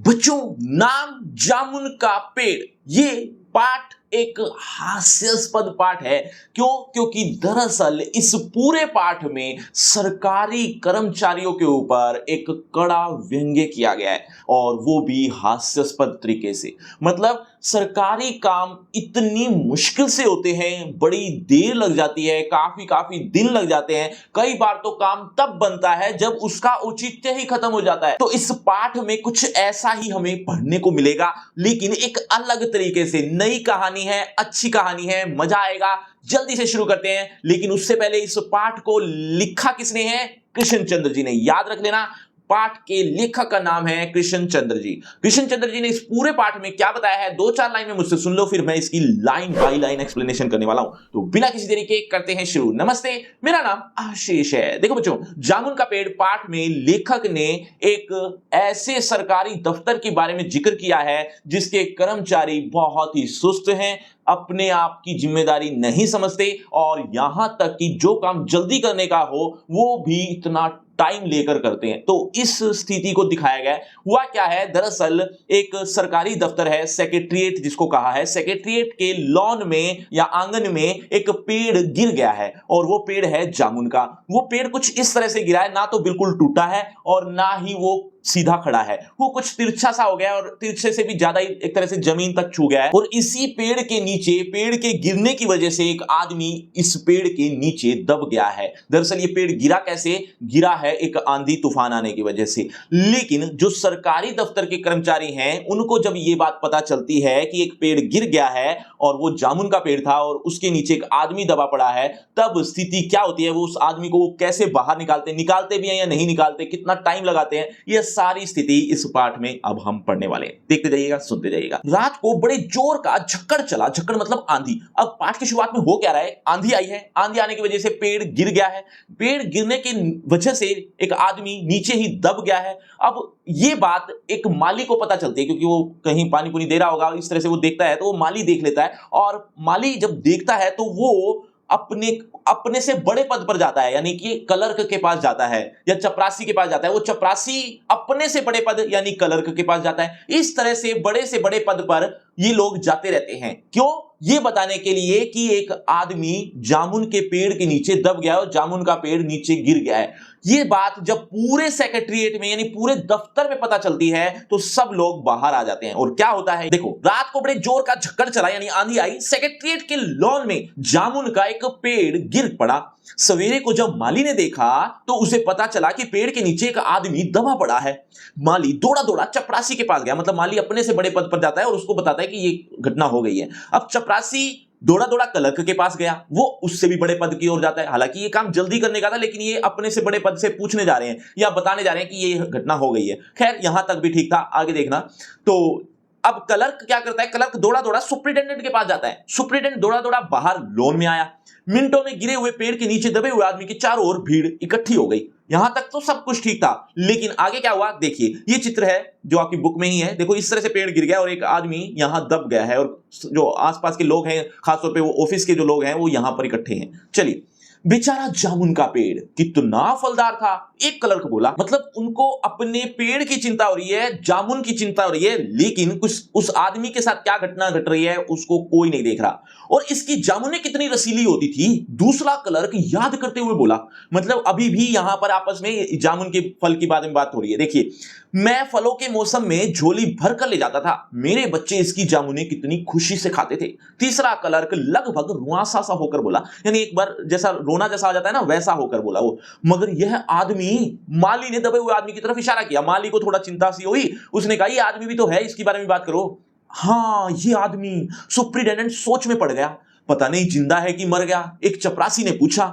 बच्चों, नाम जामुन का पेड़, ये पाठ एक हास्यास्पद पाठ है। क्यों? क्योंकि दरअसल इस पूरे पाठ में सरकारी कर्मचारियों के ऊपर एक कड़ा व्यंग्य किया गया है, और वो भी हास्यास्पद तरीके से। मतलब सरकारी काम इतनी मुश्किल से होते हैं, बड़ी देर लग जाती है, काफी काफी दिन लग जाते हैं। कई बार तो काम तब बनता है जब उसका औचित्य ही खत्म हो जाता है। तो इस पाठ में कुछ ऐसा ही हमें पढ़ने को मिलेगा, लेकिन एक अलग तरीके से। नई कहानी है, अच्छी कहानी है, मजा आएगा। जल्दी से शुरू करते हैं। लेकिन उससे पहले इस पाठ को लिखा किसने है? कृष्ण चंद्र जी ने। याद रख लेना, पाठ के लेखक का नाम है कृष्ण चंद्र जी। कृष्ण चंद्र जी ने इस पूरे पाठ में क्या बताया है, दो चार लाइन में मुझसे सुन लो, फिर मैं इसकी लाइन बाय लाइन एक्सप्लेनेशन करने वाला हूं। तो बिना किसी देरी के करते हैं शुरू। नमस्ते, मेरा नाम आशीष है। देखो बच्चों, जामुन का पेड़ पाठ में लेखक ने एक ऐसे सरकारी दफ्तर के बारे में जिक्र किया है जिसके कर्मचारी बहुत ही सुस्त हैं, अपने आप की जिम्मेदारी नहीं समझते, और यहां तक कि जो काम जल्दी करने का हो वो भी इतना टाइम लेकर करते हैं। तो इस स्थिति को दिखाया गया है। हुआ क्या है, दरअसल एक सरकारी दफ्तर है, सेक्रेटरीट जिसको कहा है। सेक्रेटरीट के लॉन में या आंगन में एक पेड़ गिर गया है, और वो पेड़ है जामुन का। वो पेड़ कुछ इस तरह से गिरा है, ना तो बिल्कुल टूटा है और ना ही वो सीधा खड़ा है, वो कुछ तिरछा सा हो गया, और तिरछे से भी ज्यादा एक तरह से जमीन तक छू गया है। और इसी पेड़ के नीचे, पेड़ के गिरने की वजह से एक आदमी इस पेड़ के नीचे दब गया है। दरअसल ये पेड़ गिरा कैसे? गिरा है एक आंधी तूफान आने की वजह से। लेकिन जो सरकारी दफ्तर के कर्मचारी हैं, उनको जब ये बात पता चलती है कि एक पेड़ गिर गया है और वो जामुन का पेड़ था और उसके नीचे एक आदमी दबा पड़ा है, तब स्थिति क्या होती है, वो उस आदमी को कैसे बाहर निकालते भी हैं या नहीं निकालते, कितना टाइम लगाते हैं, ये सारी स्थिति इस पाठ में अब हम पढ़ने वाले हैं। देखते जाइएगा, सुनते जाइएगा। रात को बड़े जोर का झक्कड़ चला। झक्कड़ मतलब आंधी। अब पाठ की शुरुआत में हो क्या रहा है, आंधी आई है। आंधी आने की वजह से पेड़ गिर गया है। पेड़ गिरने की वजह से एक आदमी नीचे ही दब गया है। अब ये बात एक माली को पता चलती है, क्योंकि वो कहीं पानी पुनी दे रहा होगा, इस तरह से वो देखता है, तो वो माली देख लेता है। और माली जब देखता है तो वो अपने से बड़े पद पर जाता है, यानी कि क्लर्क के पास जाता है या चपरासी के पास जाता है। वो चपरासी अपने से बड़े पद यानी क्लर्क के पास जाता है। इस तरह से बड़े पद पर ये लोग जाते रहते हैं। क्यों? ये बताने के लिए कि एक आदमी जामुन के पेड़ के नीचे दब गया और जामुन का पेड़ नीचे गिर गया है। ये बात जब पूरे सेक्रेटरीट में यानी पूरे दफ्तर में पता चलती है तो सब लोग बाहर आ जाते हैं। और क्या होता है, देखो, रात को बड़े जोर का झक्कड़ चला यानी आंधी आई। सेक्रेटरीट के लॉन में जामुन का एक पेड़ गिर पड़ा। सवेरे को जब माली ने देखा तो उसे पता चला कि पेड़ के नीचे एक आदमी दबा पड़ा है। माली दौड़ा दौड़ा चपरासी के पास गया। मतलब माली अपने से बड़े पद पर जाता है और उसको बताता है कि ये घटना हो गई है। अब चपरासी दौड़ा दौड़ा क्लर्क के पास गया, वो उससे भी बड़े पद की ओर जाता है। हालांकि ये काम जल्दी करने का था, लेकिन ये अपने से बड़े पद से पूछने जा रहे हैं या बताने जा रहे हैं कि ये घटना हो गई है। खैर, यहां तक भी ठीक था, आगे देखना। तो अब क्लर्क क्या करता है, क्लर्क दौड़ा दौड़ा सुप्रिटेंडेंट के पास जाता है। सुप्रिटेंडेंट दौड़ा दौड़ा बाहर लॉन में आया। मिनटों में गिरे हुए पेड़ के नीचे दबे हुए आदमी के चारों ओर भीड़ इकट्ठी हो गई। यहां तक तो सब कुछ ठीक था, लेकिन आगे क्या हुआ देखिए। ये चित्र है जो आपकी बुक में ही है। देखो, इस तरह से पेड़ गिर गया और एक आदमी यहां दब गया है, और जो आसपास के लोग हैं, खासतौर पे वो ऑफिस के जो लोग हैं, वो यहां पर इकट्ठे हैं। चलिए, बेचारा जामुन का पेड़ कितना फलदार था। एक क्लर्क बोला, मतलब उनको अपने पेड़ की चिंता हो रही है, जामुन की चिंता हो रही है, लेकिन कुछ उस आदमी के साथ क्या घटना घट रही है उसको कोई नहीं देख रहा। और इसकी जामुनें कितनी रसीली होती थी, दूसरा क्लर्क याद करते हुए बोला। मतलब अभी भी यहां पर आपस में जामुन के फल की बात हो रही है। देखिए, मैं फलों के मौसम में झोली भर कर ले जाता था, मेरे बच्चे इसकी जामुनें कितनी खुशी से खाते थे। तीसरा क्लर्क लगभग रुआंसा सा होकर बोला, यानी एक बार जैसा रोना जैसा आ जाता है ना, वैसा होकर बोला वो। मगर यह आदमी, माली ने दबे हुए आदमी की तरफ इशारा किया। माली को थोड़ा चिंता सी हुई, उसने कहा, ये आदमी भी तो है, इसके बारे में बात करो। हाँ, ये आदमी। सुप्रिटेंडेंट सोच में पड़ गया, पता नहीं जिंदा है कि मर गया। एक चपरासी ने पूछा,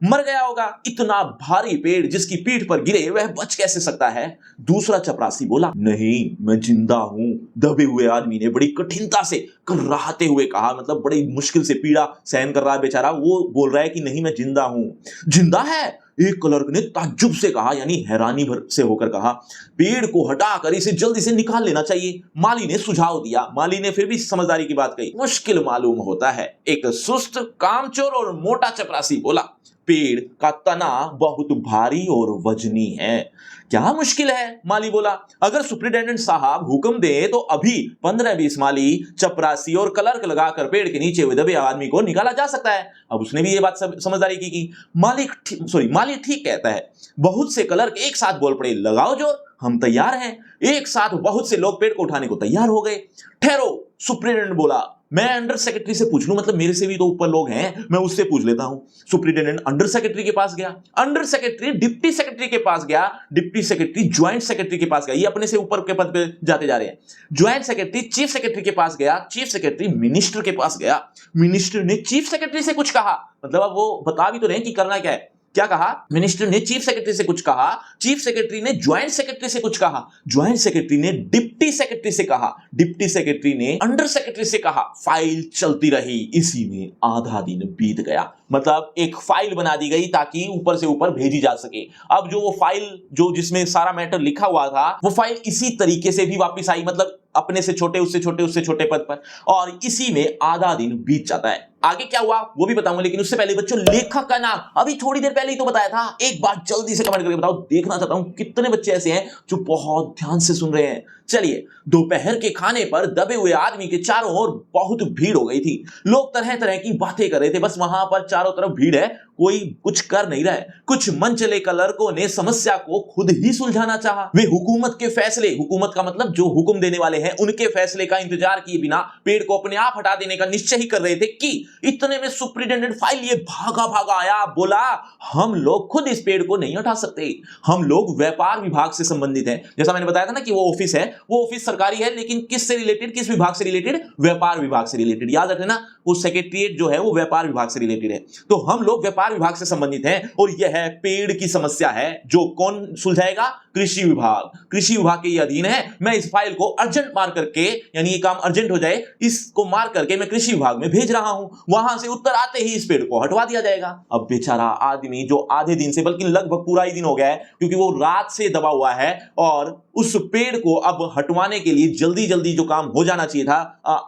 मर गया होगा, इतना भारी पेड़ जिसकी पीठ पर गिरे वह बच कैसे सकता है? दूसरा चपरासी बोला, नहीं, मैं जिंदा हूं। दबे हुए आदमी ने बड़ी कठिनता से कराहते हुए कहा, मतलब बड़ी मुश्किल से पीड़ा सहन कर रहा है बेचारा, वो बोल रहा है कि नहीं, मैं जिंदा हूं। जिंदा है? एक क्लर्क ने ताज्जुब से कहा, यानी हैरानी भर से होकर कहा। पेड़ को हटाकर इसे जल्दी से निकाल लेना चाहिए, माली ने सुझाव दिया। माली ने फिर भी समझदारी की बात कही। मुश्किल मालूम होता है, एक सुस्त, कामचोर और मोटा चपरासी बोला। पेड़ का तना बहुत भारी और वजनी है। क्या मुश्किल है, माली बोला। अगर सुप्रिंटेंडेंट साहब हुक्म दे तो अभी 15-20 माली चपरासी और क्लर्क लगाकर पेड़ के नीचे हुए दबे आदमी को निकाला जा सकता है। अब उसने भी ये बात समझदारी की माली ठीक कहता है। बहुत से क्लर्क एक साथ बोल पड़े, लगाओ जोर, हम तैयार हैं। एक साथ बहुत से लोग पेड़ को उठाने को तैयार हो गए। ठहरो, सुप्रिंटेंडेंट बोला, मैं अंडर सेक्रेटरी से पूछ लूं, मतलब मेरे से भी तो ऊपर लोग हैं, मैं उससे पूछ लेता हूं। सुप्रिंटेंडेंट अंडर सेक्रेटरी के पास गया, अंडर सेक्रेटरी डिप्टी सेक्रेटरी के पास गया, डिप्टी सेक्रेटरी ज्वाइंट सेक्रेटरी के पास गया। ये अपने से ऊपर के पद पे जाते जा रहे हैं। ज्वाइंट सेक्रेटरी चीफ सेक्रेटरी के पास गया, चीफ सेक्रेटरी मिनिस्टर के पास गया, मिनिस्टर ने चीफ सेक्रेटरी से कुछ कहा। मतलब अब वो बता भी तो रहे हैं कि करना क्या है। क्या कहा? मिनिस्टर ने चीफ सेक्रेटरी से कुछ कहा, चीफ सेक्रेटरी ने ज्वाइंट सेक्रेटरी से कुछ कहा, ज्वाइंट सेक्रेटरी ने डिप्टी सेक्रेटरी से कहा, डिप्टी सेक्रेटरी ने अंडर सेक्रेटरी से कहा। फाइल चलती रही। इसी में आधा दिन बीत गया। मतलब एक फाइल बना दी गई ताकि ऊपर से ऊपर भेजी जा सके। अब जो वो फाइल जो जिसमें सारा मैटर लिखा हुआ था, वो फाइल इसी तरीके से भी वापस आई, मतलब अपने से छोटे उससे छोटे उससे छोटे पद पर, और इसी में आधा दिन बीत जाता है। आगे क्या हुआ वो भी बताऊंगा, लेकिन उससे पहले बच्चों लेखक का नाम अभी थोड़ी देर पहले ही तो बताया था। एक बार जल्दी से कमेंट करके बताओ, देखना चाहता हूं कितने बच्चे ऐसे हैं जो बहुत ध्यान से सुन रहे हैं। चलिए, दोपहर के खाने पर दबे हुए आदमी के चारों ओर बहुत भीड़ हो गई थी। लोग तरह तरह की बातें कर रहे थे। बस वहां पर चारों तरफ भीड़ है, कोई कुछ कर नहीं रहा है। कुछ मन चले क्लर्कों ने समस्या को खुद ही सुलझाना चाहा। वे हुकूमत के फैसले, हुकूमत का मतलब जो हुक्म देने वाले हैं, उनके फैसले का इंतजार किए बिना पेड़ को अपने आप हटा देने का निश्चय ही कर रहे थे कि इतने में सुप्रिंटेंडेंट फाइल लिए भागा भागा आया। बोला, हम लोग खुद इस पेड़ को नहीं हटा सकते, हम लोग व्यापार विभाग से संबंधित हैं। जैसा मैंने बताया था ना कि वो ऑफिस है, वो ऑफिस सरकारी है, लेकिन किससे रिलेटेड, किस विभाग से रिलेटेड? व्यापार विभाग से रिलेटेड। याद रखना, वो सेक्रेटरीट जो है वो व्यापार विभाग से रिलेटेड है। तो हम लोग व्यापार विभाग से संबंधित हैं और यह है पेड़ की समस्या है जो कौन सुलझाएगा? कृषि विभाग। कृषि विभाग के ये अधीन है। मैं इस फाइल को अर्जेंट मार करके, यानी ये काम अर्जेंट हो जाए, इसको मार करके मैं कृषि विभाग में भेज रहा हूं। वहां से उत्तर आते ही इस पेड़ को हटवा दिया जाएगा। अब बेचारा आदमी जो आधे दिन से, बल्कि लगभग पूरा ही दिन हो गया है, क्योंकि वो रात से दबा हुआ है और उस पेड़ को अब हटवाने के लिए जल्दी जल्दी जो काम हो जाना चाहिए था,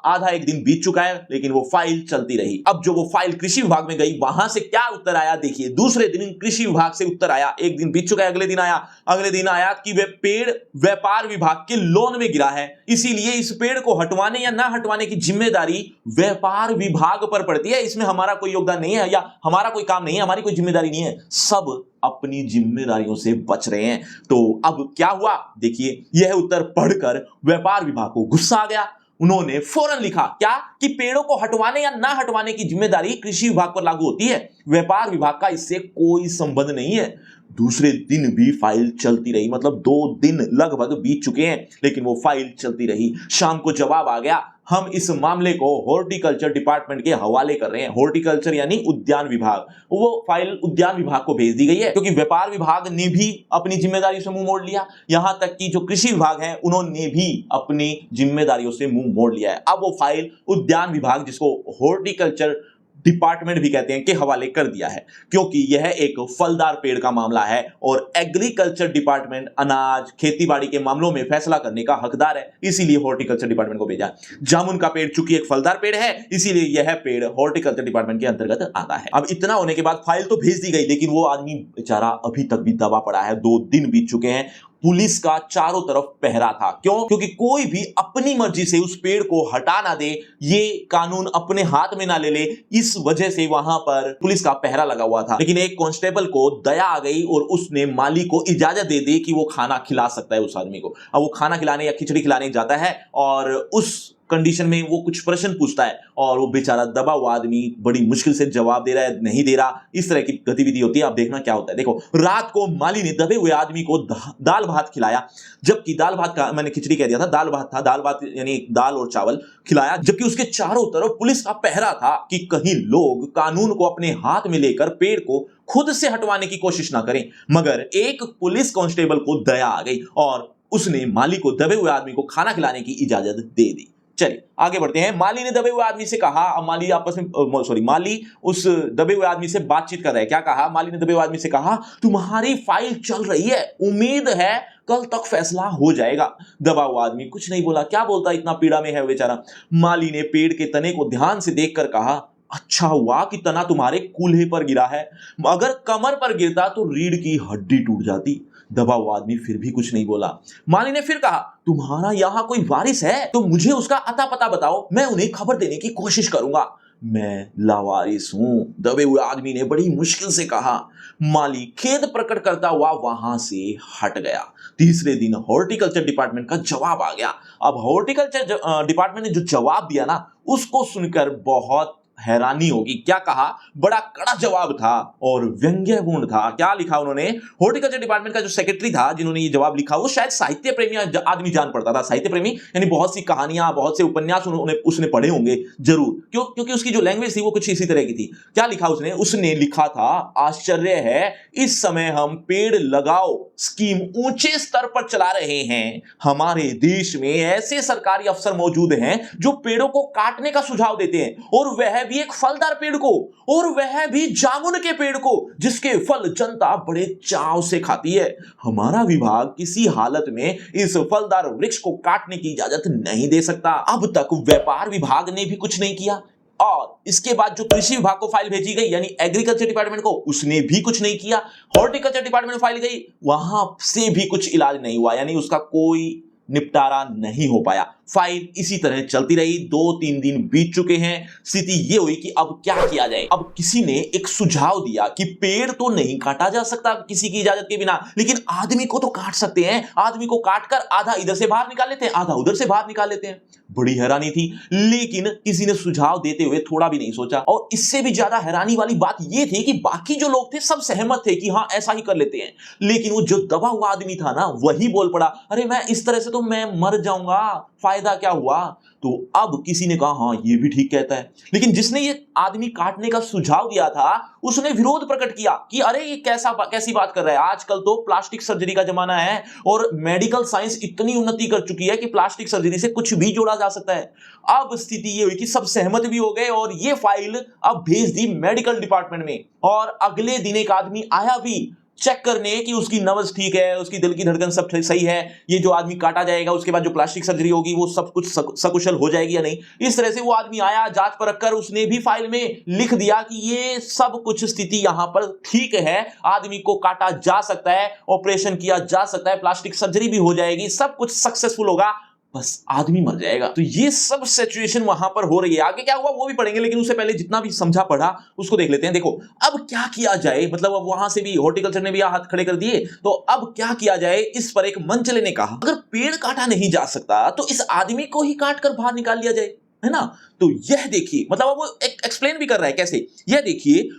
आधा एक दिन बीत चुका है, लेकिन वो फाइल चलती रही। अब जो वो फाइल कृषि विभाग में गई, वहां से क्या उत्तर आया देखिए। दूसरे दिन कृषि विभाग से उत्तर आया, एक दिन बीत चुका है, अगले दिन आया कि वे पेड़ व्यापार विभाग के लोन में गिरा है, इसीलिए इस पेड़ को हटवाने या ना हटवाने की जिम्मेदारी व्यापार विभाग पर पड़ती है। इसमें हमारा कोई योगदान नहीं है या हमारा कोई काम नहीं है, हमारी कोई जिम्मेदारी नहीं है। सब अपनी जिम्मेदारियों से बच रहे हैं। तो अब क्या हुआ देखिए, यह उत्तर पढ़कर व्यापार विभाग को गुस्सा आ गया। उन्होंने फौरन लिखा क्या कि पेड़ों को हटवाने या ना हटवाने की जिम्मेदारी कृषि विभाग पर लागू होती है, व्यापार विभाग का इससे कोई संबंध नहीं है। दूसरे दिन भी फाइल चलती रही, मतलब 2 दिन लगभग बीत चुके हैं, लेकिन वो फाइल चलती रही। शाम को जवाब आ गया, हम इस मामले को हॉर्टिकल्चर डिपार्टमेंट के हवाले कर रहे हैं। हॉर्टिकल्चर यानी उद्यान विभाग। वो फाइल उद्यान विभाग को भेज दी गई है, क्योंकि व्यापार विभाग ने भी अपनी जिम्मेदारी से मुंह मोड़ लिया। यहां तक कि जो कृषि विभाग है, उन्होंने भी अपनी जिम्मेदारियों से मुंह मोड़ लिया है। अब वो फाइल उद्यान विभाग, जिसको हॉर्टिकल्चर डिपार्टमेंट भी कहते हैं, के हवाले कर दिया है, क्योंकि यह एक फलदार पेड़ का मामला है और एग्रीकल्चर डिपार्टमेंट अनाज खेतीबाड़ी के मामलों में फैसला करने का हकदार है, इसीलिए हॉर्टिकल्चर डिपार्टमेंट को भेजा। जामुन का पेड़ चूंकि एक फलदार पेड़ है, इसीलिए यह पेड़ हॉर्टिकल्चर डिपार्टमेंट के अंतर्गत आता है। अब इतना होने के बाद फाइल तो भेज दी गई, लेकिन वो आदमी बेचारा अभी तक भी दबा पड़ा है। 2 दिन बीत चुके हैं। पुलिस का चारों तरफ पहरा था। क्यों? क्योंकि कोई भी अपनी मर्जी से उस पेड़ को हटा ना दे, ये कानून अपने हाथ में ना ले ले, इस वजह से वहां पर पुलिस का पहरा लगा हुआ था। लेकिन एक कांस्टेबल को दया आ गई और उसने माली को इजाजत दे दी कि वो खाना खिला सकता है उस आदमी को। अब वो खाना खिलाने या खिचड़ी खिलाने जाता है और उस कंडीशन में वो कुछ प्रश्न पूछता है और वो बेचारा दबा हुआ आदमी बड़ी मुश्किल से जवाब दे रहा है, नहीं दे रहा। इस तरह की गतिविधि होती है। आप देखना क्या होता है। देखो, रात को माली ने दबे हुए आदमी को दाल भात खिलाया, जबकि दाल भात का, मैंने खिचड़ी कह दिया था, दाल भात था, दाल भात यानी दाल और चावल खिलाया, जबकि उसके चारों तरफ पुलिस का पहरा था कि कहीं लोग कानून को अपने हाथ में लेकर पेड़ को खुद से हटवाने की कोशिश ना करें। मगर एक पुलिस कांस्टेबल को दया आ गई और उसने माली को दबे हुए आदमी को खाना खिलाने की इजाजत दे दी। चलिए आगे बढ़ते हैं। माली ने दबे हुए आदमी से कहा, माली उस दबे हुए आदमी से बातचीत कर रहा है। क्या कहा? माली ने दबे हुए आदमी से कहा, तुम्हारी फाइल चल रही है, उम्मीद है कल तक फैसला हो जाएगा। दबा हुआ आदमी कुछ नहीं बोला। क्या बोलता, इतना पीड़ा में है बेचारा। माली ने पेड़ के तने को ध्यान से देखकर कहा, अच्छा हुआ कि तना तुम्हारे कूल्हे पर गिरा है, अगर कमर पर गिरता तो रीढ़ की हड्डी टूट जाती। दबा हुआ आदमी फिर भी कुछ नहीं बोला। माली ने फिर कहा, तुम्हारा यहां कोई वारिस है तो मुझे उसका अता पता बताओ, मैं उन्हें खबर देने की कोशिश करूंगा। मैं लावारिस हूं, दबे हुए आदमी ने बड़ी मुश्किल से कहा। माली खेद प्रकट करता हुआ वहां से हट गया। तीसरे दिन हॉर्टिकल्चर डिपार्टमेंट का जवाब आ गया। अब हॉर्टिकल्चर डिपार्टमेंट ने जो जवाब दिया ना, उसको सुनकर बहुत हैरानी होगी। क्या कहा? बड़ा कड़ा जवाब था और व्यंग्यपूर्ण था। क्या लिखा उन्होंने? हॉर्टिकल्चर डिपार्टमेंट का जो सेक्रेटरी था जिन्होंने ये जवाब लिखा, वो शायद साहित्य प्रेमी आदमी जान पड़ता था। साहित्य प्रेमी यानी बहुत सी कहानियां, बहुत से उपन्यास उसने पढ़े होंगे जरूर, क्योंकि उसकी जो लैंग्वेज थी वो कुछ इसी तरह की थी। क्या लिखा उसने लिखा था, आश्चर्य है इस समय हम पेड़ लगाओ स्कीम ऊंचे स्तर पर चला रहे हैं। हमारे देश में ऐसे सरकारी अफसर मौजूद हैं जो पेड़ों को काटने का सुझाव देते हैं, और वह भी एक फलदार पेड़ को, और वह भी जामुन के पेड़ को, जिसके फल जनता बड़े चाव से खाती है। हमारा विभाग किसी हालत में इस फलदार वृक्ष को काटने की इजाजत नहीं दे सकता। अब तक व्यापार विभाग ने भी कुछ नहीं किया, और इसके बाद जो कृषि विभाग को फाइल भेजी गई यानी एग्रीकल्चर डिपार्टमेंट को, उसने भी कुछ नहीं किया। हॉर्टिकल्चर डिपार्टमेंट में फाइल गई, वहां से भी कुछ इलाज नहीं हुआ, यानी उसका कोई निपटारा नहीं हो पाया। फाइल इसी तरह चलती रही। 2-3 दिन बीत चुके हैं। स्थिति यह हुई कि अब क्या किया जाए। अब किसी ने एक सुझाव दिया कि पेड़ तो नहीं काटा जा सकता किसी की इजाजत के बिना, लेकिन आदमी को तो काट सकते हैं। आदमी को काटकर आधा इधर से बाहर निकाल लेते हैं, आधा उधर से बाहर निकाल लेते हैं। बड़ी हैरानी थी, लेकिन किसी ने सुझाव देते हुए थोड़ा भी नहीं सोचा। और इससे भी ज्यादा हैरानी वाली बात यह थी कि बाकी जो लोग थे सब सहमत थे कि हाँ ऐसा ही कर लेते हैं, लेकिन वो जो दबा हुआ आदमी था ना, वही बोल पड़ा, अरे मैं इस तरह से तो मैं मर जाऊंगा, फायदा क्या हुआ। तो अब किसी ने कहा हाँ ये भी ठीक कहता है, लेकिन जिसने ये आदमी काटने का सुझाव दिया था उसने विरोध प्रकट किया कि अरे ये कैसी बात कर रहा है, आजकल तो प्लास्टिक सर्जरी का जमाना है और मेडिकल साइंस इतनी उन्नति कर चुकी है कि प्लास्टिक सर्जरी से कुछ भी जोड़ा जा सकता है। अब स्थिति ये हुई कि सब सहमत भी हो गए और ये फाइल अब भेज दी मेडिकल डिपार्टमेंट में। और अगले दिन एक आदमी आया भी चेक करने कि उसकी नब्ज ठीक है, उसकी दिल की धड़कन सब सही है, ये जो आदमी काटा जाएगा उसके बाद जो प्लास्टिक सर्जरी होगी वो सब कुछ सकुशल हो जाएगी या नहीं। इस तरह से वो आदमी आया, जांच परख कर उसने भी फाइल में लिख दिया कि ये सब कुछ स्थिति यहां पर ठीक है, आदमी को काटा जा सकता है, ऑपरेशन किया जा सकता है, प्लास्टिक सर्जरी भी हो जाएगी, सब कुछ सक्सेसफुल होगा, बस आदमी मर जाएगा। तो ये सब सिचुएशन वहां पर हो रही है। आगे क्या हुआ वो भी पढ़ेंगे, लेकिन उससे पहले जितना भी समझा पढ़ा उसको देख लेते हैं। देखो अब क्या किया जाए, मतलब अब वहां से भी हॉर्टिकल्चर ने भी हाथ खड़े कर दिए, तो अब क्या किया जाए, इस पर एक मंच लेने कहा। अगर पेड़ काटा नहीं जा सकता तो इस आदमी को ही काट कर बाहर निकाल लिया जाए, है ना। तो यह देखिए, मतलब अब वो एक्सप्लेन भी कर रहा है कैसे। यह देखिए,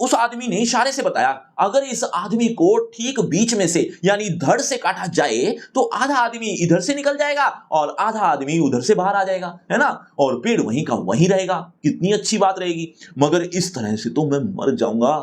उस आदमी ने इशारे से बताया, अगर इस आदमी को ठीक बीच में से यानी धड़ से काटा जाए तो आधा आदमी इधर से निकल जाएगा और आधा आदमी उधर से बाहर आ जाएगा, है ना, और पेड़ वहीं का वहीं रहेगा। कितनी अच्छी बात रहेगी, मगर इस तरह से तो मैं मर जाऊंगा।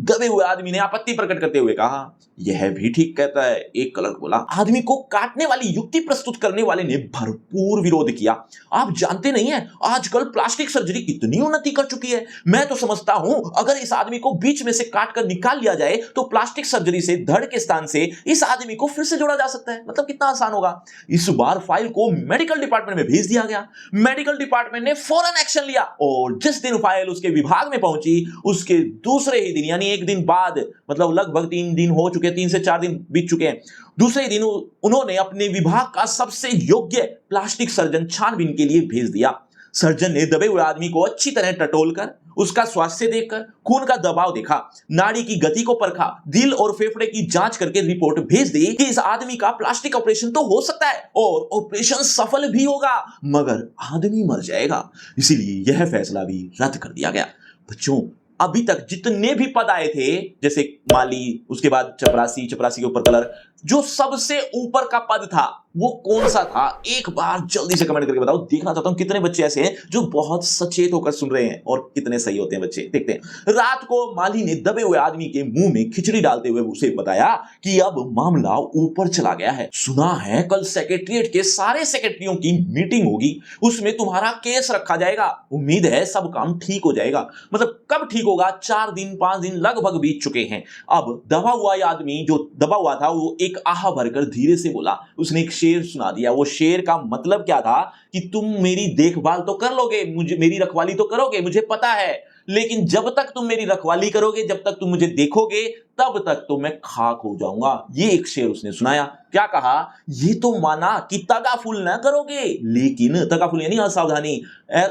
दबे हुए आदमी ने आपत्ति प्रकट करते हुए कहा, यह भी ठीक कहता है। एक क्लर्क बोला। आदमी को काटने वाली युक्ति प्रस्तुत करने वाले ने भरपूर विरोध किया। आप जानते नहीं है, आजकल प्लास्टिक सर्जरी इतनी उन्नति कर चुकी है, मैं तो समझता हूं अगर इस आदमी को बीच में से काट कर निकाल लिया जाए तो प्लास्टिक सर्जरी से धड़ के स्थान से इस आदमी को फिर से जोड़ा जा सकता है। मतलब कितना आसान होगा। इस बार फाइल को मेडिकल डिपार्टमेंट में भेज दिया गया। मेडिकल डिपार्टमेंट ने फौरन एक्शन लिया और जिस दिन फाइल उसके विभाग में पहुंची उसके दूसरे ही दिन यानी एक दिन बाद, मतलब लगभग 3 दिन हो चुके, 3 से 4 दिन बीत चुके हैं, दूसरे दिन उन्होंने अपने विभाग का सबसे योग्य प्लास्टिक सर्जन छानबीन के लिए भेज दिया। सर्जन ने दबे हुए आदमी को अच्छी तरह टटोलकर उसका स्वास्थ्य देखकर खून का दबाव देखा, नाड़ी की गति को परखा, दिल और फेफड़े की जांच करके रिपोर्ट भेज दी कि इस आदमी का प्लास्टिक ऑपरेशन तो हो सकता है और ऑपरेशन सफल भी होगा, मगर आदमी मर जाएगा। इसीलिए यह फैसला भी रद्द कर दिया गया। बच्चों, अभी तक जितने भी पद आए थे, जैसे माली, उसके बाद चपरासी, चपरासी के ऊपर क्लर्क, जो सबसे ऊपर का पद था वो कौन सा था, एक बार जल्दी से कमेंट करके बताओ। देखना चाहता हूं कितने बच्चे ऐसे हैं जो बहुत सचेत होकर सुन रहे हैं और कितने सही होते हैं बच्चे। देखते हैं। रात को माली ने दबे हुए आदमी के मुंह में खिचड़ी डालते हुए उसे बताया कि अब मामला ऊपर चला गया है। सुना है कल सेक्रेटरिएट के सारे सेक्रेटरियों की मीटिंग होगी, उसमें तुम्हारा केस रखा जाएगा। उम्मीद है सब काम ठीक हो जाएगा। मतलब कब ठीक होगा? 4 दिन 5 दिन लगभग बीत चुके हैं। अब दबा हुआ आदमी जो दबा हुआ था वो एक आह भरकर धीरे से बोला। उसने एक शेर सुना दिया। वो शेर का मतलब क्या था कि तुम मेरी देखभाल तो कर लोगे, मुझे मेरी रखवाली तो करोगे, मुझे पता है, लेकिन जब तक तुम मेरी रखवाली करोगे, जब तक तुम मुझे देखोगे, तब तक तो मैं खाक हो जाऊंगा। ये एक शेर उसने सुनाया। क्या कहा? ये तो माना कि तगाफुल ना करोगे, लेकिन तगाफुल यानी असावधानी,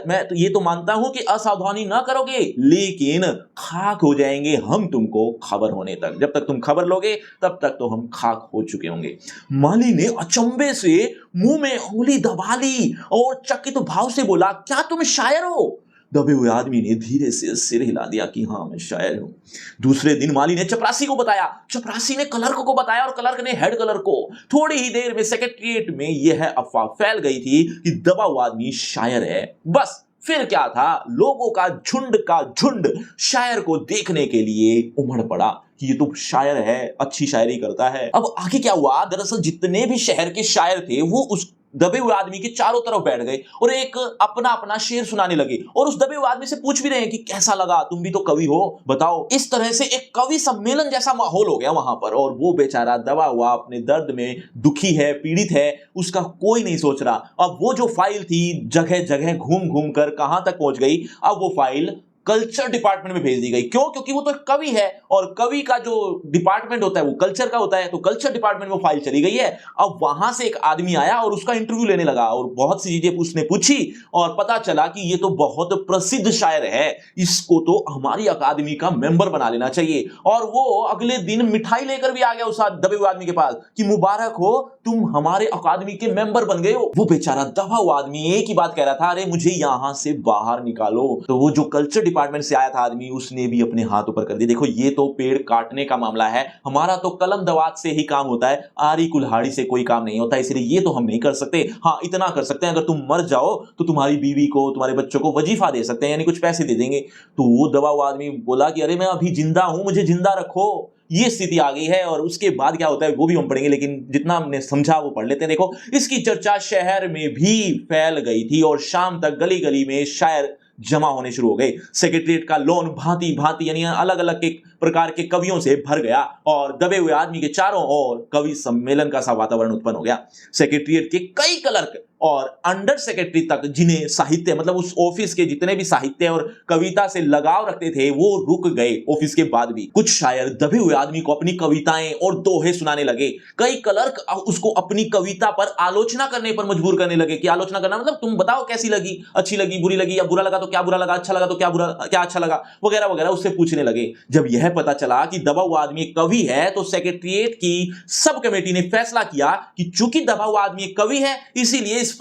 मैं तो ये तो मानता हूं कि असावधानी ना करोगे, लेकिन खाक हो जाएंगे हम तुमको खबर होने तक। जब तक तुम खबर लोगे तब तक तो हम खाक हो चुके होंगे। माली ने अचंभे से मुंह में उंगली दबा ली और चकित भाव से बोला, क्या तुम शायर हो? दबे हुए आदमी ने धीरे से सिर हिला दिया कि हाँ, मैं शायर हूं। दूसरे दिन माली ने चपरासी को बताया, चपरासी ने क्लर्क को बताया और क्लर्क ने हेड क्लर्क को। थोड़ी ही देर में सेक्रेटरीट में यह अफवाह फैल गई थी कि दबा हुआ आदमी शायर है। बस फिर क्या था, लोगों का झुंड शायर को देखने के लिए उमड़ पड़ा कि ये तो शायर है, अच्छी शायरी करता है। अब आगे क्या हुआ? दरअसल जितने भी शहर के शायर थे वो उस दबे हुए आदमी के चारों तरफ बैठ गए और एक अपना अपना शेर सुनाने लगे और उस दबे हुए आदमी से पूछ भी रहे हैं कि कैसा लगा, तुम भी तो कवि हो, बताओ। इस तरह से एक कवि सम्मेलन जैसा माहौल हो गया वहां पर। और वो बेचारा दबा हुआ अपने दर्द में दुखी है, पीड़ित है, उसका कोई नहीं सोच रहा। अब वो जो फाइल थी जगह जगह घूम घूम कर कहां तक पहुंच गई? अब वो फाइल कल्चर डिपार्टमेंट में भेज दी गई। क्यों? क्योंकि वो तो एक कवि है और कवि का जो डिपार्टमेंट होता है वो कल्चर का होता है, तो कल्चर डिपार्टमेंट में फाइल चली गई है। अब वहां से एक आदमी आया और उसका इंटरव्यू लेने लगा और बहुत सी चीजें उसने पूछी और पता चला कि ये तो बहुत प्रसिद्ध शायर है, इसको तो हमारी अकादमी का मेंबर बना लेना चाहिए। और वो अगले दिन मिठाई लेकर भी आ गया उस दबे हुए आदमी के पास कि मुबारक हो, तुम हमारे अकादमी के मेंबर बन गए हो। वो बेचारा दबा हुआ आदमी एक ही बात कह रहा था, अरे मुझे यहां से बाहर निकालो। तो वो जो कल्चर डिपार्टमेंट से आया था आदमी, उसने भी अपने हाथ ऊपर कर दिए। देखो, ये तो पेड़ काटने का मामला है, हमारा तो कलम दवात से ही काम होता है, आरी कुल्हाड़ी से कोई काम नहीं होता, इसलिए ये तो हम नहीं कर सकते। हाँ, इतना कर सकते हैं, अगर तुम मर जाओ तो तुम्हारी बीवी को, तुम्हारे बच्चों को वजीफा दे सकते हैं, यानी कुछ पैसे दे देंगे। तो वो दबा हुआ आदमी बोला कि अरे मैं अभी जिंदा हूं, मुझे जिंदा रखो। ये स्थिति आ गई है। और उसके बाद क्या होता है वो भी हम पढ़ेंगे, लेकिन जितना हमने समझा वो पढ़ लेते हैं। देखो, इसकी चर्चा शहर में भी फैल गई थी और शाम तक गली गली में शायर जमा होने शुरू हो गए। सेक्रेटरीट का लॉन भांति भांति यानी अलग अलग के प्रकार के कवियों से भर गया और दबे हुए आदमी के चारों ओर कवि सम्मेलन का सा वातावरण उत्पन्न हो गया। सेक्रेटरीट के कई क्लर्क और अंडर सेक्रेटरी तक, जिन्हें साहित्य मतलब उस ऑफिस के जितने भी साहित्य और कविता से लगाव रखते थे, वो रुक गए ऑफिस के बाद भी। कुछ शायर दबे हुए आदमी को अपनी कविताएं और दोहे सुनाने लगे। कई क्लर्क उसको अपनी कविता पर आलोचना करने पर मजबूर करने लगे कि आलोचना करना मतलब तुम बताओ कैसी लगी, अच्छी लगी, बुरी लगी, या बुरा लगा तो क्या बुरा लगा, अच्छा लगा तो क्या बुरा, क्या अच्छा लगा, वगैरह वगैरह उससे पूछने लगे। जब यह पता चला कि दबा हुआ आदमी एक कवि है, तो सेक्रेटरीट की सब कमेटी ने फैसला किया कि चूंकि दबा हुआ आदमी एक कवि है, इसीलिए इस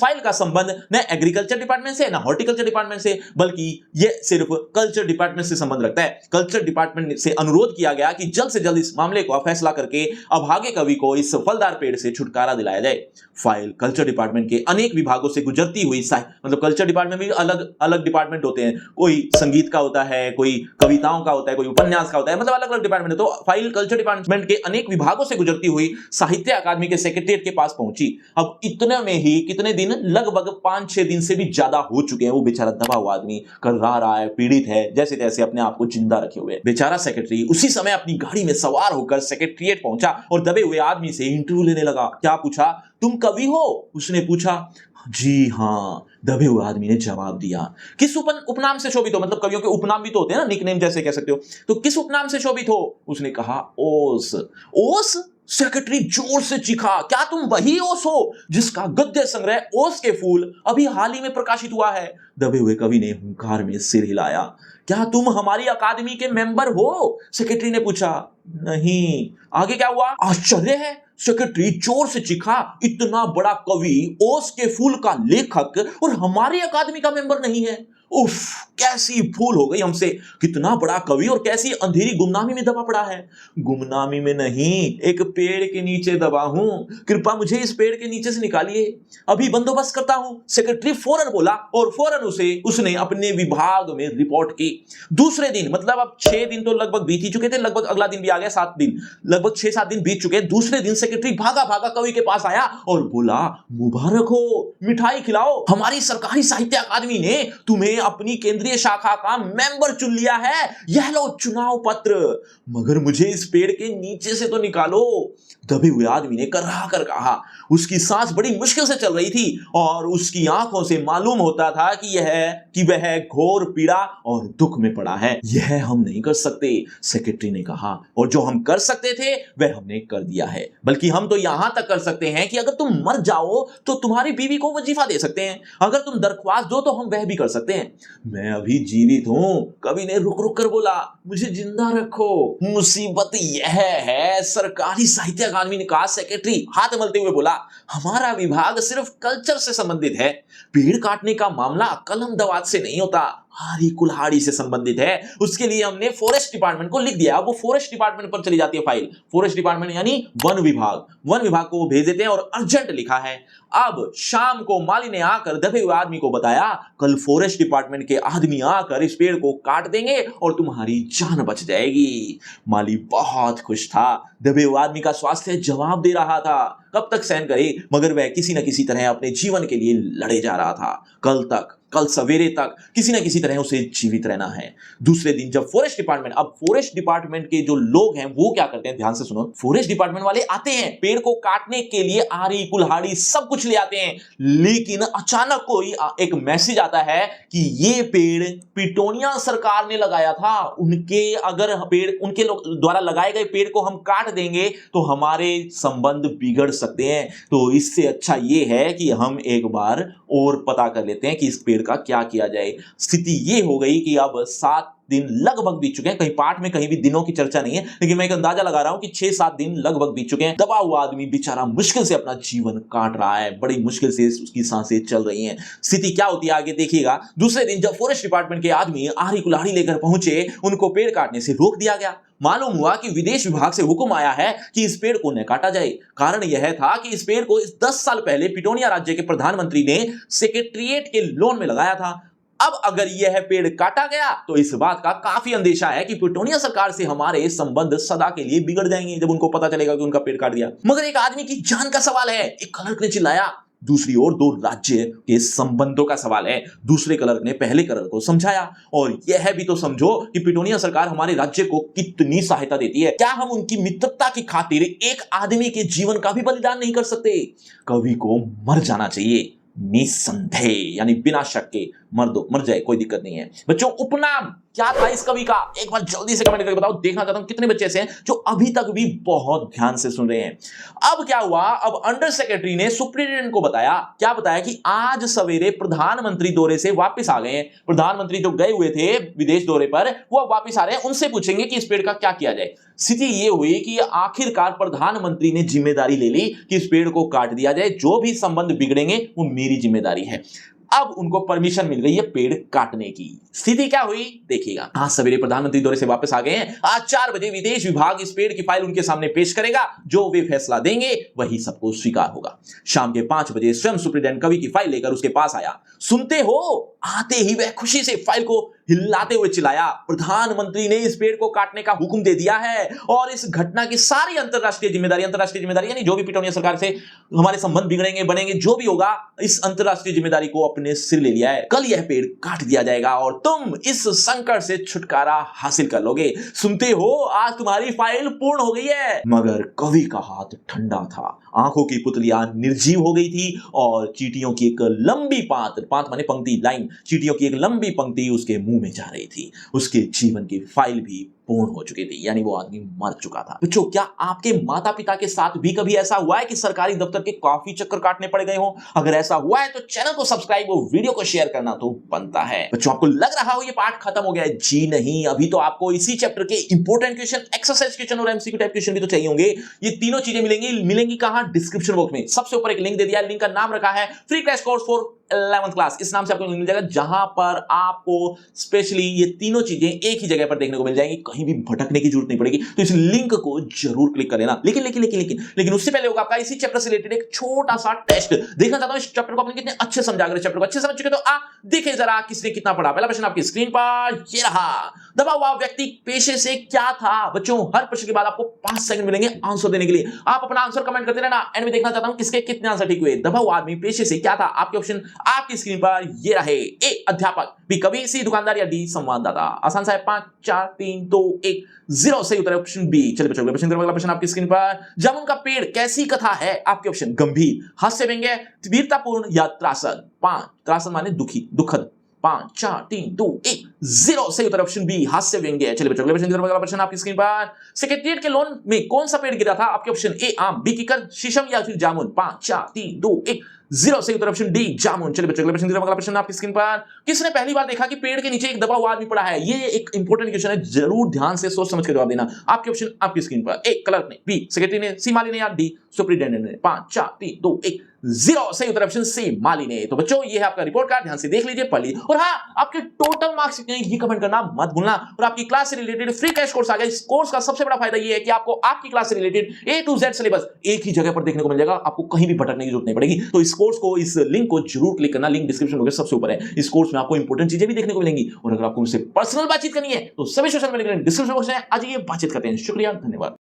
फाइल का संबंध न एग्रीकल्चर डिपार्टमेंट से, न हॉर्टिकल्चर डिपार्टमेंट से, बल्कि यह सिर्फ कल्चर डिपार्टमेंट से संबंध रखता है। कल्चर डिपार्टमेंट से अनुरोध किया गया कि जल्द से जल्द इस मामले को फैसला करके अभागे कवि को इस फलदार पेड़ से छुटकारा दिलाया जाए। फाइल कल्चर डिपार्टमेंट के अनेक विभागों से गुजरती हुई, मतलब कल्चर डिपार्टमेंट में भी अलग अलग डिपार्टमेंट होते हैं, कोई संगीत का होता है, कोई कविताओं का होता है, कोई उपन्यास का होता है, मतलब अलग अलग डिपार्टमेंट है। तो फाइल कल्चर डिपार्टमेंट के अनेक विभागों से गुजरती हुई साहित्य अकादमी के सेक्रेटरीट के पास पहुंची। अब इतने में ही कितने दिन, लगभग 5-6 दिन से भी ज्यादा हो चुके हैं। वो बेचारा दबा हुआ आदमी कर्रा रहा है, पीड़ित है, जैसे तैसे अपने आप को जिंदा रखे हुए। बेचारा सेक्रेटरी उसी समय अपनी गाड़ी में सवार होकर सेक्रेटरीट पहुंचा और दबे हुए आदमी से इंटरव्यू लेने लगा। क्या पूछा? तुम कवि हो? उसने पूछा। जी हाँ, दबे हुए आदमी ने जवाब दिया। किस उपनाम से शोभित हो? मतलब कवियों के उपनाम भी तो होते हैं ना, निकनेम जैसे कह सकते हो। तो किस उपनाम से शोभित हो? उसने कहा ओस। ओस? सेक्रेटरी जोर से चीखा, क्या तुम वही ओस हो जिसका गद्य संग्रह ओस के फूल अभी हाल ही में प्रकाशित हुआ है? दबे हुए कवि ने हुंकार में सिर हिलाया। क्या तुम हमारी अकादमी के मेंबर हो? सेक्रेटरी ने पूछा। नहीं। आगे क्या हुआ? आश्चर्य है, सेक्रेटरी जोर से चीखा, इतना बड़ा कवि, ओस के फूल का लेखक, और हमारी अकादमी का मेंबर नहीं है। उफ, कैसी भूल हो गई हमसे। कितना बड़ा कवि और कैसी अंधेरी गुमनामी में दबा पड़ा है। गुमनामी में नहीं, एक पेड़ के नीचे दबा हूं, कृपया मुझे इस पेड़ के नीचे से निकालिए, अभी बंदोबस्त करता हूं। सेक्रेटरी फौरन बोला और फौरन उसने अपने विभाग में रिपोर्ट की। दूसरे दिन, मतलब अब 6 दिन तो लगभग बीत ही चुके थे, लगभग अगला दिन भी आ गया, 7 दिन, लगभग 6-7 दिन बीत चुके। दूसरे दिन सेक्रेटरी भागा भागा कवि के पास आया और बोला, मुबारक हो, मिठाई खिलाओ, हमारी सरकारी साहित्य अकादमी ने तुम्हें अपनी केंद्रीय शाखा का मेंबर चुन लिया है, यह लो चुनाव पत्र, मगर मुझे इस पेड़ के नीचे से तो निकालो। दबे हुए आदमी ने कर्रा कर कहा। उसकी सांस बड़ी मुश्किल से चल रही थी और उसकी आंखों से मालूम होता था कि वह घोर पीड़ा और दुख में पड़ा है। यह हम नहीं कर सकते, सेक्रेटरी ने कहा, और जो हम कर सकते थे वह हमने कर दिया है। बल्कि हम तो यहां तक कर सकते हैं कि अगर तुम मर जाओ तो तुम्हारी बीवी को वजीफा दे सकते हैं। अगर तुम दरख्वास्त दो तो हम वह भी कर सकते हैं। मैं अभी जीवित हूं, कवि ने रुक रुक कर बोला, मुझे जिंदा रखो। मुसीबत यह है, सरकारी साहित्य अकादमी ने कहा। सेक्रेटरी हाथ मलते हुए बोला, हमारा विभाग सिर्फ कल्चर से संबंधित है। पेड़ काटने का मामला कलम दवात से नहीं होता, हारी कुल्हाड़ी से संबंधित है। उसके लिए हमने फॉरेस्ट डिपार्टमेंट को लिख दिया। वो फॉरेस्ट डिपार्टमेंट पर चली जाती है फाइल। फॉरेस्ट डिपार्टमेंट यानी वन विभाग को वो भेज देते हैं और अर्जेंट लिखा है। अब शाम को माली ने आकर दबे हुए आदमी को बताया, कल फॉरेस्ट डिपार्टमेंट के आदमी आकर इस पेड़ को काट देंगे और तुम्हारी जान बच जाएगी। माली बहुत खुश था। दबे हुए आदमी का स्वास्थ्य जवाब दे रहा था। कब तक सहन करे, मगर वह किसी न किसी तरह अपने जीवन के लिए लड़े जा रहा था। कल सवेरे तक किसी न किसी तरह उसे जीवित रहना है। दूसरे दिन जब फॉरेस्ट डिपार्टमेंट के जो लोग हैं वो क्या करते हैं, ध्यान से सुनो। फॉरेस्ट डिपार्टमेंट वाले आते हैं, पेड़ को काटने के लिए आरी कुल्हाड़ी सब कुछ ले आते हैं। लेकिन अचानक कोई एक मैसेज आता है कि ये पेड़ पिटोनिया सरकार ने लगाया था। अगर उनके द्वारा लगाए गए पेड़ को हम काट देंगे तो हमारे संबंध बिगड़ सकते हैं। तो इससे अच्छा ये है कि हम एक बार और पता कर लेते हैं कि इस पेड़ का क्या किया जाए। स्थिति ये हो गई कि अब 7 दिन लगभग बीत चुके हैं। कहीं पाठ में कहीं भी दिनों की चर्चा नहीं है, लेकिन मैं एक अंदाजा लगा रहा हूं कि 6-7 दिन लगभग बीत चुके हैं। दबा हुआ आदमी बेचारा मुश्किल से अपना जीवन काट रहा है। बड़ी मुश्किल से उसकी सांसें चल रही हैं। स्थिति क्या होती है आगे देखिएगा। दूसरे दिन जब फॉरेस्ट डिपार्टमेंट के आदमी आरी कुल्हाड़ी लेकर पहुंचे, उनको पेड़ काटने से रोक दिया गया। मालूम हुआ कि विदेश विभाग से हुक्म आया है कि इस पेड़ को न काटा जाए। कारण यह था कि इस पेड़ को 10 साल पहले पिटोनिया राज्य के प्रधानमंत्री ने सेक्रेटरीट के लोन में लगाया था। अब अगर यह पेड़ काटा गया तो इस बात का काफी अंदेशा है कि पिटोनिया सरकार से हमारे संबंध सदा के लिए बिगड़ जाएंगे जब उनको पता चलेगा कि उनका पेड़ काट दिया। मगर एक आदमी की जान का सवाल है, एक क्लर्क ने चिल्लाया। दूसरी ओर 2 राज्य के संबंधों का सवाल है। दूसरे क्लर्क ने पहले क्लर्क को समझाया, और यह भी तो समझो कि पिटोनिया सरकार हमारे राज्य को कितनी सहायता देती है। क्या हम उनकी मित्रता की खातिर एक आदमी के जीवन का भी बलिदान नहीं कर सकते? कवि को मर जाना चाहिए, निसंदेह, यानी बिना शक के मर जाए, कोई दिक्कत नहीं है। बच्चों, उपनाम क्या था इस कवि का? एक बार जल्दी से कमेंट करके बताओ। देखना चाहता हूं कितने बच्चे ऐसे हैं जो अभी तक भी बहुत ध्यान से सुन रहे हैं। अब क्या हुआ, अब अंडर सेक्रेटरी ने सुप्रिटेंडेंट को बताया। क्या बताया कि आज सवेरे प्रधानमंत्री दौरे से वापस आ गए हैं। प्रधानमंत्री जो गए हुए थे विदेश दौरे पर, वो वापस आ रहे हैं। उनसे पूछेंगे कि इस पेड़ का क्या किया जाए। स्थिति ये हुई कि आखिरकार प्रधानमंत्री ने जिम्मेदारी ले ली कि इस पेड़ को काट दिया जाए। जो भी संबंध बिगड़ेंगे वो मेरी जिम्मेदारी है। अब उनको परमिशन मिल गई है पेड़ काटने की। स्थिति क्या हुई देखिएगा। आज सवेरे प्रधानमंत्री दौरे से वापस आ गए हैं। आज 4 बजे विदेश विभाग इस पेड़ की फाइल उनके सामने पेश करेगा। जो वे फैसला देंगे वही सबको स्वीकार होगा। शाम के 5 बजे स्वयं सुप्रिटेंडेंट कवि की फाइल लेकर उसके पास आया। सुनते हो, आते ही वह खुशी से फाइल को हिलाते हुए चिल्लाया, प्रधानमंत्री ने इस पेड़ को काटने का हुक्म दे दिया है और इस घटना की सारी अंतरराष्ट्रीय जिम्मेदारी यानी जो भी पिटोनिया सरकार से हमारे संबंध बिगड़ेंगे बनेंगे, जो भी होगा, इस अंतरराष्ट्रीय जिम्मेदारी को अपने सिर ले लिया है। कल यह पेड़ काट दिया जाएगा और तुम इस संकट से छुटकारा हासिल कर लोगे। सुनते हो, आज तुम्हारी फाइल पूर्ण हो गई है। मगर कवि का हाथ ठंडा था। आंखों की पुतलियां निर्जीव हो गई थी और चींटियों की एक लंबी पात माने पंक्ति, लाइन, चींटियों की एक लंबी पंक्ति उसके मुंह में जा रही थी। उसके जीवन की फाइल भी पूर्ण हो चुकी थी, यानी वो आदमी मर चुका था। बच्चों, क्या आपके माता पिता के साथ भी कभी ऐसा हुआ है कि सरकारी दफ्तर के काफी चक्कर काटने पड़ गए हो? अगर ऐसा हुआ है तो चैनल को सब्सक्राइब और वीडियो को शेयर करना तो बनता है। बच्चों, आपको लग रहा हो ये पाठ खत्म हो गया है? जी नहीं, अभी तो आपको इसी चैप्टर के इंपॉर्टेंट क्वेश्चन, एक्सरसाइज क्वेश्चन और एमसीक्यू टाइप क्वेश्चन भी तो चाहिए होंगे। ये तीनों चीजें मिलेंगी कहां? डिस्क्रिप्शन बॉक्स में सबसे ऊपर एक लिंक दे दिया है। लिंक का नाम रखा है free crash course for 11th class. इस नाम से आपको मिल जाएगा, जहां पर आपको स्पेशली ये तीनों चीजें एक ही जगह पर देखने को मिल जाएंगी। कहीं भी भटकने की जरूरत नहीं पड़ेगी। तो इस लिंक को जरूर क्लिक कर लेना। लेकिन उससे पहले होगा आपका इसी चैप्टर से रिलेटेड एक छोटा सा टेस्ट। देखना चाहता हूं इस चैप्टर को आपने कितने अच्छे समझा। अगर चैप्टर को अच्छे समझ चुके तो देखें जरा किसने कितना पढ़ा। पहला प्रश्न आपकी स्क्रीन पर ये रहा। दबा हुआ व्यक्ति पेशे से क्या था? बच्चों, हर प्रश्न के बाद आपको 5 सेकंड मिलेंगे आंसर देने के लिए। आप अपना आंसर कमेंट करते रहना। एंड में देखना चाहता हूं किसके कितने आंसर ठीक हुए। दबा हुआ आदमी पेशे से क्या था? आपके ऑप्शन आपकी स्क्रीन पर ये रहे। ए अध्यापक, बी कवि, सी दुकानदार या डी संवाददाता। आसान सा है। 5 4 3 2 1 0 सही उत्तर है ऑप्शन बी। चलिए बच्चों, अगला प्रश्न आपकी स्क्रीन पर। जामुन का पेड़ कैसी कथा है? आपके ऑप्शन गंभीर, हास्य व्यंग्य, वीरतापूर्ण या त्रासद। 5 त्रासद माने दुखी, दुखद। 5 4 3 2 1 0 सही उत्तर ऑप्शन बी, हास्य व्यंग्य। चलिए बच्चों, अगला प्रश्न आपकी स्क्रीन पर। सेक्रेटरिएट के लॉन में कौन सा पेड़ गिरा था? आपके ऑप्शन ए आम, बी कीकर, शीशम या फिर जामुन। 5 4 3 2 1 0 सही उत्तर ऑप्शन डी, जामुन। चलिए बच्चों, अगला प्रश्न आपकी स्क्रीन पर। किसने पहली बार देखा कि पेड़ के नीचे एक दबा हुआ आदमी पड़ा है? ये एक इंपॉर्टेंट क्वेश्चन है, जरूर ध्यान से सोच समझ के जवाब देना। आपके ऑप्शन आपकी स्क्रीन पर। ए क्लर्क ने, बी सेक्रेटरी ने, सी माली ने या डी सुपरिटेंडेंट ने। 5 4 3 2 1 0 सही उत्तर ऑप्शन सी, माली ने। तो बच्चों, ये है आपका रिपोर्ट कार्ड, ध्यान से देख लीजिए, पढ़ लीजिए। और हाँ, आपके टोटल मार्क्स कितने हैं ये कमेंट करना मत भूलना। और आपकी क्लास से रिलेटेड फ्री कैश कोर्स आ गया। इस कोर्स का सबसे बड़ा फायदा ये है कि आपको आपकी क्लास से related A to Z syllabus एक ही जगह पर देखने को मिल जाएगा। आपको कहीं भी भटकने की जरूरत नहीं पड़ेगी। तो इस कोर्स को, इस लिंक को जरूर क्लिक करना। लिंक डिस्क्रिप्शन में सबसे ऊपर है। इस कोर्स में आपको इंपॉर्टेंट चीजें भी देखने को मिलेंगी। और अगर आपको मुझसे पर्सनल बातचीत करनी है तो सभी social media link description box में आ जाइए, बातचीत करते हैं। शुक्रिया, धन्यवाद।